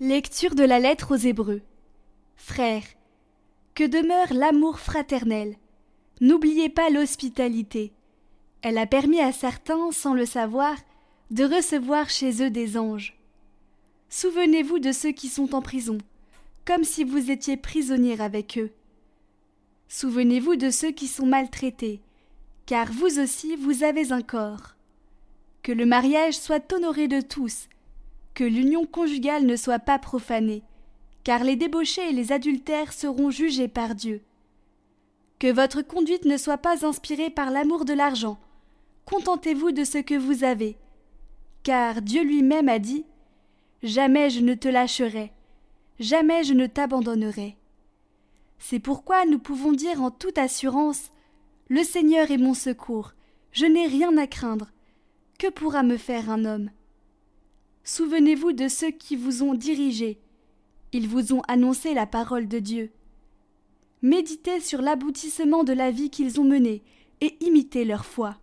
Lecture de la lettre aux Hébreux. Frères, que demeure l'amour fraternel. N'oubliez pas l'hospitalité. Elle a permis à certains, sans le savoir, de recevoir chez eux des anges. Souvenez-vous de ceux qui sont en prison, comme si vous étiez prisonniers avec eux. Souvenez-vous de ceux qui sont maltraités, car vous aussi vous avez un corps. Que le mariage soit honoré de tous, que l'union conjugale ne soit pas profanée, car les débauchés et les adultères seront jugés par Dieu. Que votre conduite ne soit pas inspirée par l'amour de l'argent. Contentez-vous de ce que vous avez, car Dieu lui-même a dit « Jamais je ne te lâcherai, jamais je ne t'abandonnerai ». C'est pourquoi nous pouvons dire en toute assurance « Le Seigneur est mon secours, je n'ai rien à craindre. Que pourra me faire un homme ?» Souvenez-vous de ceux qui vous ont dirigés. Ils vous ont annoncé la parole de Dieu. Méditez sur l'aboutissement de la vie qu'ils ont menée et imitez leur foi.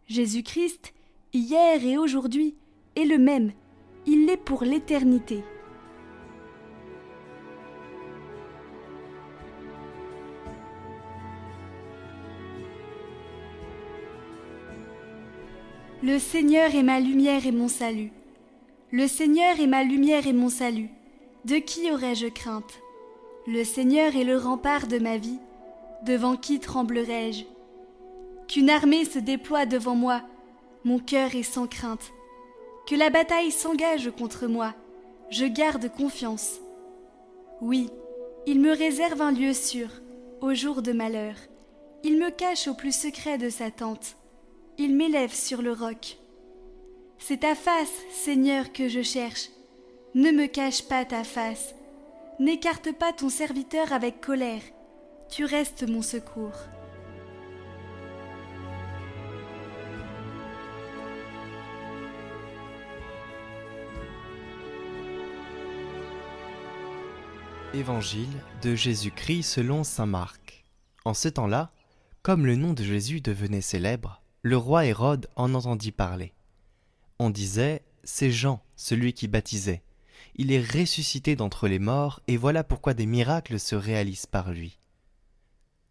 Jésus-Christ, hier et aujourd'hui, est le même. Il l'est pour l'éternité. Le Seigneur est ma lumière et mon salut. Le Seigneur est ma lumière et mon salut. De qui aurais-je crainte? Le Seigneur est le rempart de ma vie. Devant qui tremblerais-je? Qu'une armée se déploie devant moi. Mon cœur est sans crainte. Que la bataille s'engage contre moi. Je garde confiance. Oui, il me réserve un lieu sûr, au jour de malheur. Il me cache au plus secret de sa tente. Il m'élève sur le roc. C'est ta face, Seigneur, que je cherche. Ne me cache pas ta face. N'écarte pas ton serviteur avec colère. Tu restes mon secours. Évangile de Jésus-Christ selon saint Marc. En ce temps-là, comme le nom de Jésus devenait célèbre, le roi Hérode en entendit parler. On disait « C'est Jean, celui qui baptisait. Il est ressuscité d'entre les morts et voilà pourquoi des miracles se réalisent par lui. »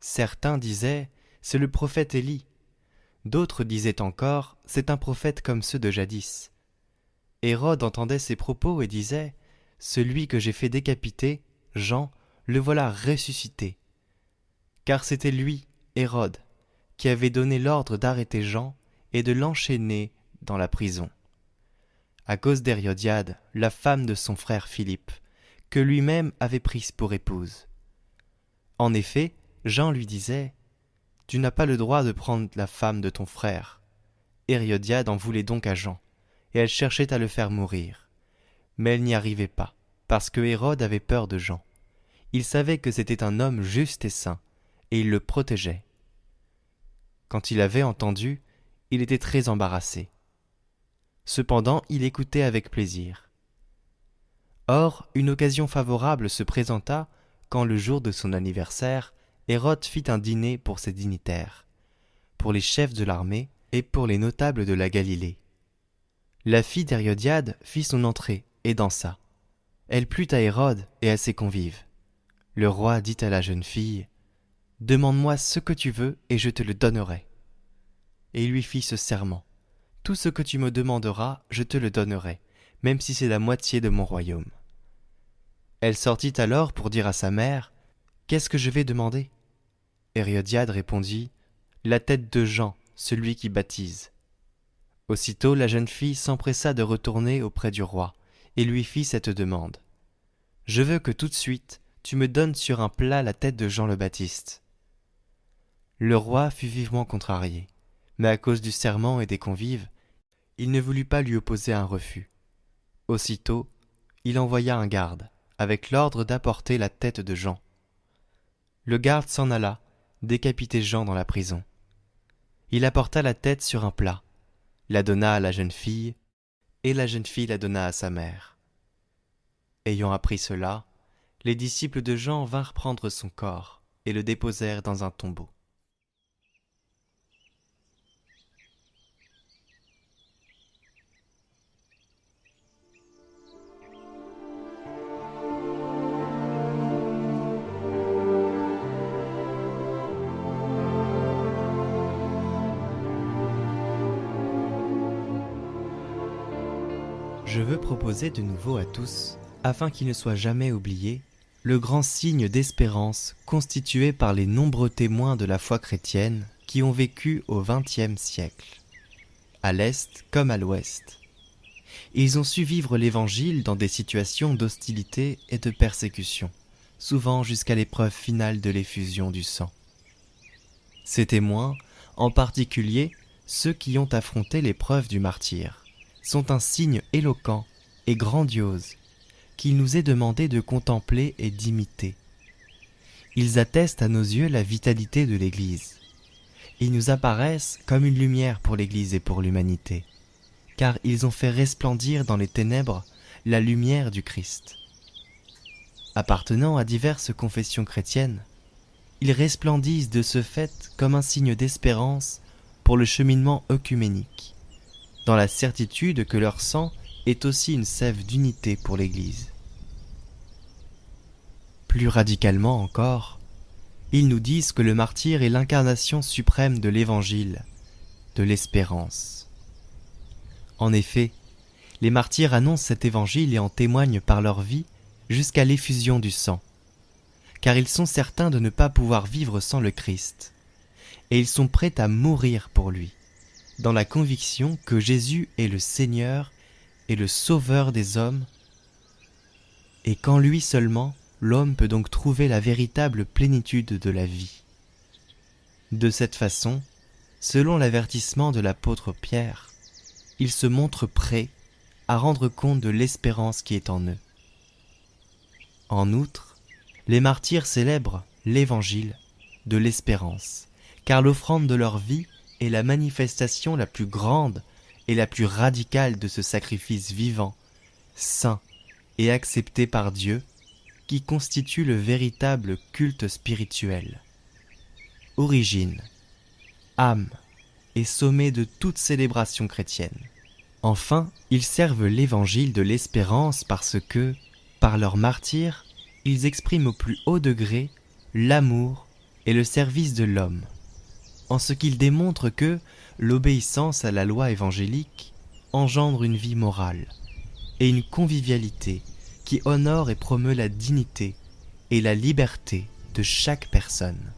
Certains disaient « C'est le prophète Élie. » D'autres disaient encore « C'est un prophète comme ceux de jadis. » Hérode entendait ces propos et disait « Celui que j'ai fait décapiter, Jean, le voilà ressuscité. » Car c'était lui, Hérode, qui avait donné l'ordre d'arrêter Jean et de l'enchaîner dans la prison. À cause d'Hérodiade, la femme de son frère Philippe, que lui-même avait prise pour épouse. En effet, Jean lui disait « Tu n'as pas le droit de prendre la femme de ton frère. » Hérodiade en voulait donc à Jean, et elle cherchait à le faire mourir. Mais elle n'y arrivait pas, parce que Hérode avait peur de Jean. Il savait que c'était un homme juste et saint, et il le protégeait. Quand il avait entendu, il était très embarrassé. Cependant, il écoutait avec plaisir. Or, une occasion favorable se présenta quand, le jour de son anniversaire, Hérode fit un dîner pour ses dignitaires, pour les chefs de l'armée et pour les notables de la Galilée. La fille d'Hérodiade fit son entrée et dansa. Elle plut à Hérode et à ses convives. Le roi dit à la jeune fille « Demande-moi ce que tu veux et je te le donnerai. » Et il lui fit ce serment. « Tout ce que tu me demanderas, je te le donnerai, même si c'est la moitié de mon royaume. » Elle sortit alors pour dire à sa mère « Qu'est-ce que je vais demander ?» Hérodiade répondit « La tête de Jean, celui qui baptise. » Aussitôt la jeune fille s'empressa de retourner auprès du roi et lui fit cette demande. « Je veux que tout de suite tu me donnes sur un plat la tête de Jean le Baptiste. » Le roi fut vivement contrarié, mais à cause du serment et des convives, il ne voulut pas lui opposer un refus. Aussitôt, il envoya un garde, avec l'ordre d'apporter la tête de Jean. Le garde s'en alla, décapiter Jean dans la prison. Il apporta la tête sur un plat, la donna à la jeune fille, et la jeune fille la donna à sa mère. Ayant appris cela, les disciples de Jean vinrent prendre son corps et le déposèrent dans un tombeau. Je veux proposer de nouveau à tous, afin qu'il ne soit jamais oublié, le grand signe d'espérance constitué par les nombreux témoins de la foi chrétienne qui ont vécu au XXe siècle, à l'Est comme à l'Ouest. Ils ont su vivre l'Évangile dans des situations d'hostilité et de persécution, souvent jusqu'à l'épreuve finale de l'effusion du sang. Ces témoins, en particulier ceux qui ont affronté l'épreuve du martyre, sont un signe éloquent et grandiose qu'il nous est demandé de contempler et d'imiter. Ils attestent à nos yeux la vitalité de l'Église. Ils nous apparaissent comme une lumière pour l'Église et pour l'humanité, car ils ont fait resplendir dans les ténèbres la lumière du Christ. Appartenant à diverses confessions chrétiennes, ils resplendissent de ce fait comme un signe d'espérance pour le cheminement œcuménique, dans la certitude que leur sang est aussi une sève d'unité pour l'Église. Plus radicalement encore, ils nous disent que le martyr est l'incarnation suprême de l'Évangile, de l'espérance. En effet, les martyrs annoncent cet Évangile et en témoignent par leur vie jusqu'à l'effusion du sang, car ils sont certains de ne pas pouvoir vivre sans le Christ, et ils sont prêts à mourir pour lui, dans la conviction que Jésus est le Seigneur et le Sauveur des hommes, et qu'en lui seulement, l'homme peut donc trouver la véritable plénitude de la vie. De cette façon, selon l'avertissement de l'apôtre Pierre, ils se montrent prêts à rendre compte de l'espérance qui est en eux. En outre, les martyrs célèbrent l'Évangile de l'espérance, car l'offrande de leur vie est la manifestation la plus grande et la plus radicale de ce sacrifice vivant, saint et accepté par Dieu, qui constitue le véritable culte spirituel. Origine, âme et sommet de toute célébration chrétienne. Enfin, ils servent l'Évangile de l'espérance parce que, par leur martyre, ils expriment au plus haut degré l'amour et le service de l'homme, en ce qu'ils démontrent que l'obéissance à la loi évangélique engendre une vie morale et une convivialité qui honore et promeut la dignité et la liberté de chaque personne.